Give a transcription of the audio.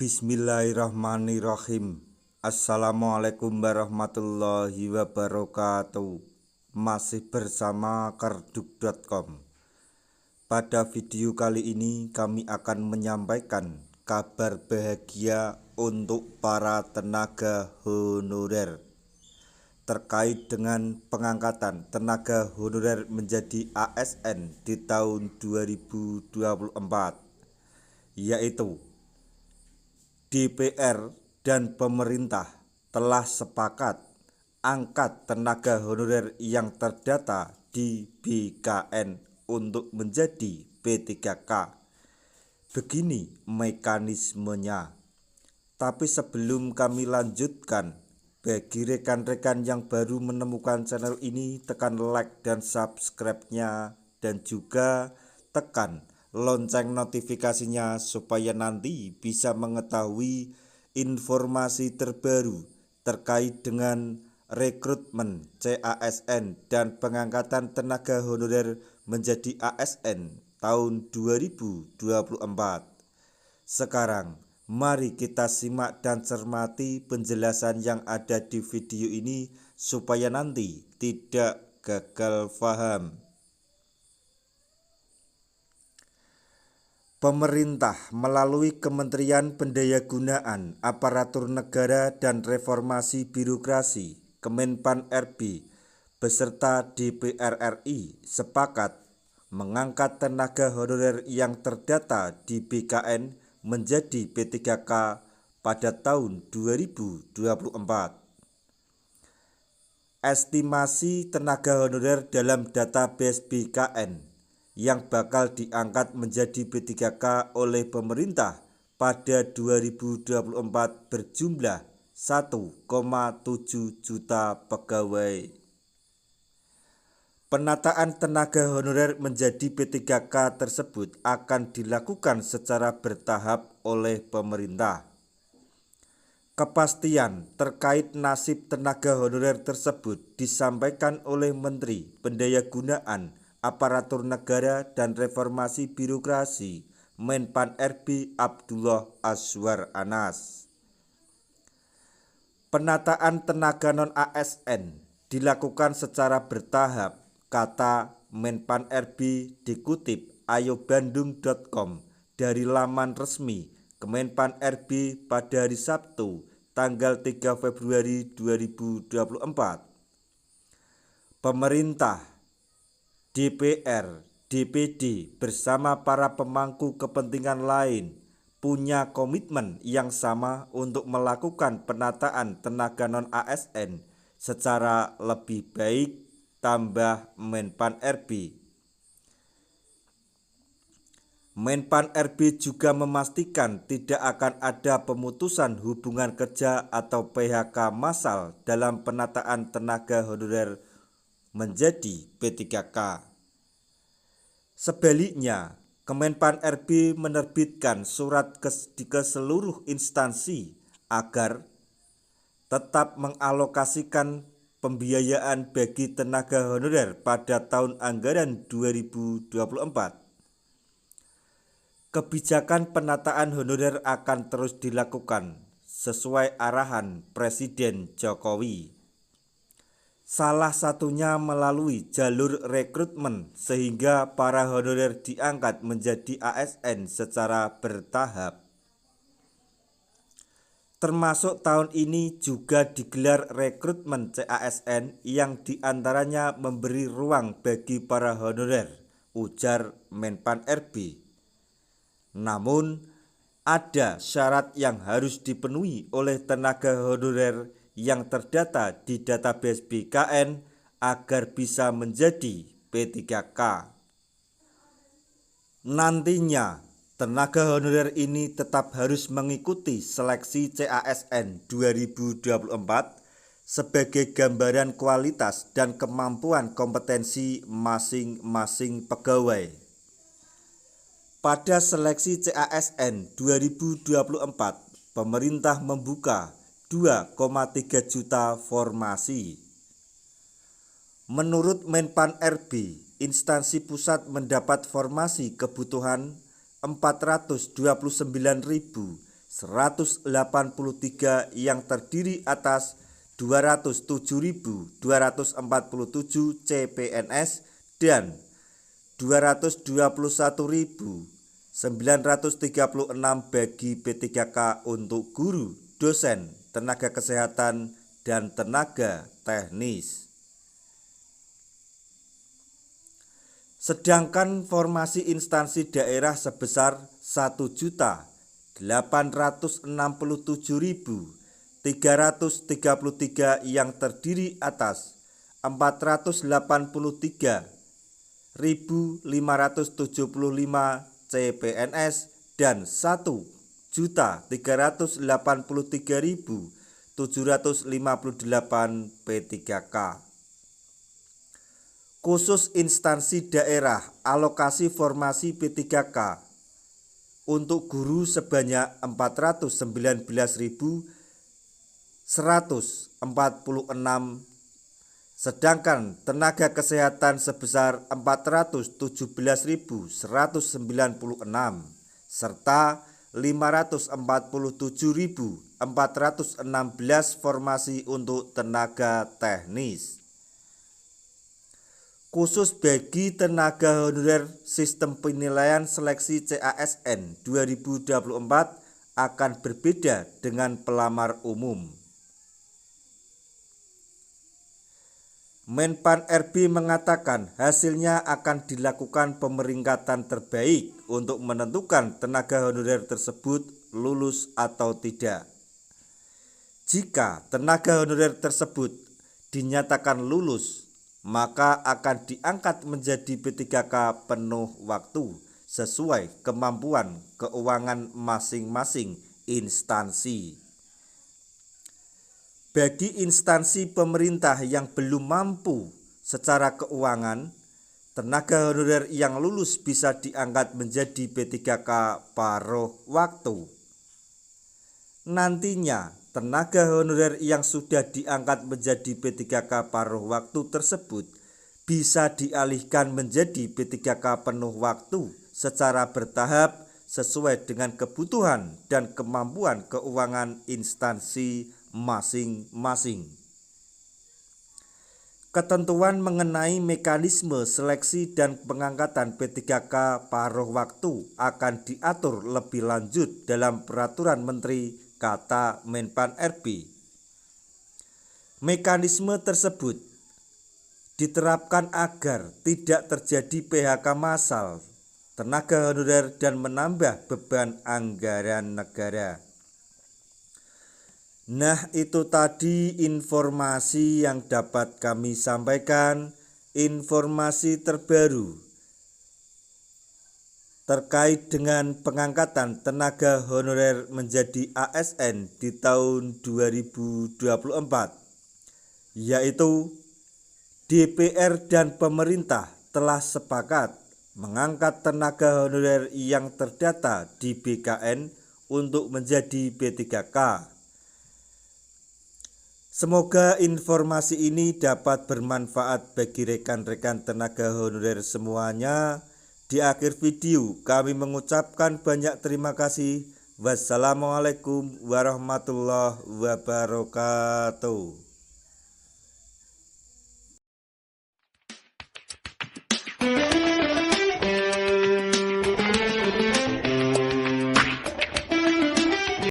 Bismillahirrahmanirrahim. Assalamualaikum warahmatullahi wabarakatuh. Masih bersama karduk.com. Pada video kali ini kami akan menyampaikan kabar bahagia untuk para tenaga honorer terkait dengan pengangkatan tenaga honorer menjadi ASN di tahun 2024, yaitu DPR dan pemerintah telah sepakat angkat tenaga honorer yang terdata di BKN untuk menjadi P3K. Begini mekanismenya. Tapi sebelum kami lanjutkan, bagi rekan-rekan yang baru menemukan channel ini, tekan like dan subscribe-nya, dan juga tekan lonceng notifikasinya supaya nanti bisa mengetahui informasi terbaru terkait dengan rekrutmen CASN dan pengangkatan tenaga honorer menjadi ASN tahun 2024. Sekarang mari kita simak dan cermati penjelasan yang ada di video ini supaya nanti tidak gagal paham. Pemerintah melalui Kementerian Pendayagunaan Aparatur Negara dan Reformasi Birokrasi Kemenpan RB beserta DPR RI sepakat mengangkat tenaga honorer yang terdata di BKN menjadi P3K pada tahun 2024. Estimasi tenaga honorer dalam database BKN yang bakal diangkat menjadi P3K oleh pemerintah pada 2024 berjumlah 1,7 juta pegawai. Penataan tenaga honorer menjadi P3K tersebut akan dilakukan secara bertahap oleh pemerintah. Kepastian terkait nasib tenaga honorer tersebut disampaikan oleh Menteri Pendayagunaan Aparatur Negara dan Reformasi Birokrasi Menpan RB Abdullah Azwar Anas. Penataan tenaga non-ASN dilakukan secara bertahap, kata Menpan RB dikutip ayobandung.com dari laman resmi Kemenpan RB pada hari Sabtu tanggal 3 Februari 2024. Pemerintah, DPR, DPD bersama para pemangku kepentingan lain punya komitmen yang sama untuk melakukan penataan tenaga non-ASN secara lebih baik, tambah Menpan RB. Menpan RB juga memastikan tidak akan ada pemutusan hubungan kerja atau PHK massal dalam penataan tenaga honorer menjadi P3K. Sebaliknya, Kemenpan RB menerbitkan surat ke seluruh instansi agar tetap mengalokasikan pembiayaan bagi tenaga honorer pada tahun anggaran 2024. Kebijakan penataan honorer akan terus dilakukan sesuai arahan Presiden Jokowi. Salah satunya melalui jalur rekrutmen sehingga para honorer diangkat menjadi ASN secara bertahap. Termasuk tahun ini juga digelar rekrutmen CASN yang diantaranya memberi ruang bagi para honorer, ujar Menpan RB. Namun, ada syarat yang harus dipenuhi oleh tenaga honorer yang terdata di database BKN agar bisa menjadi P3K. Nantinya, tenaga honorer ini tetap harus mengikuti seleksi CASN 2024 sebagai gambaran kualitas dan kemampuan kompetensi masing-masing pegawai. Pada seleksi CASN 2024, pemerintah membuka 2,3 juta formasi. Menurut Menpan RB, instansi pusat mendapat formasi kebutuhan 429.900 183 yang terdiri atas 207.247 CPNS dan 221.936 bagi P3K untuk guru, dosen, tenaga kesehatan, dan tenaga teknis. Sedangkan formasi instansi daerah sebesar 1.867.333 yang terdiri atas 483.575 CPNS dan 1.383.758 P3K. Khusus instansi daerah alokasi formasi P3K untuk guru sebanyak 419.146, sedangkan tenaga kesehatan sebesar 417.196 serta 547.416 formasi untuk tenaga teknis. Khusus bagi tenaga honorer, sistem penilaian seleksi CASN 2024 akan berbeda dengan pelamar umum. Menpan RB mengatakan hasilnya akan dilakukan pemeringkatan terbaik untuk menentukan tenaga honorer tersebut lulus atau tidak. Jika tenaga honorer tersebut dinyatakan lulus, maka akan diangkat menjadi P3K penuh waktu sesuai kemampuan keuangan masing-masing instansi. Bagi instansi pemerintah yang belum mampu secara keuangan, tenaga honorer yang lulus bisa diangkat menjadi P3K paruh waktu. Nantinya tenaga honorer yang sudah diangkat menjadi P3K paruh waktu tersebut bisa dialihkan menjadi P3K penuh waktu secara bertahap sesuai dengan kebutuhan dan kemampuan keuangan instansi masing-masing. Ketentuan mengenai mekanisme seleksi dan pengangkatan P3K paruh waktu akan diatur lebih lanjut dalam Peraturan Menteri, kata Menpan RB. Mekanisme tersebut diterapkan agar tidak terjadi PHK massal tenaga honorer dan menambah beban anggaran negara. Nah, itu tadi informasi yang dapat kami sampaikan, informasi terbaru terkait dengan pengangkatan tenaga honorer menjadi ASN di tahun 2024, yaitu DPR dan pemerintah telah sepakat mengangkat tenaga honorer yang terdata di BKN untuk menjadi P3K. Semoga informasi ini dapat bermanfaat bagi rekan-rekan tenaga honorer semuanya. Di akhir video kami mengucapkan banyak terima kasih. Wassalamualaikum warahmatullahi wabarakatuh.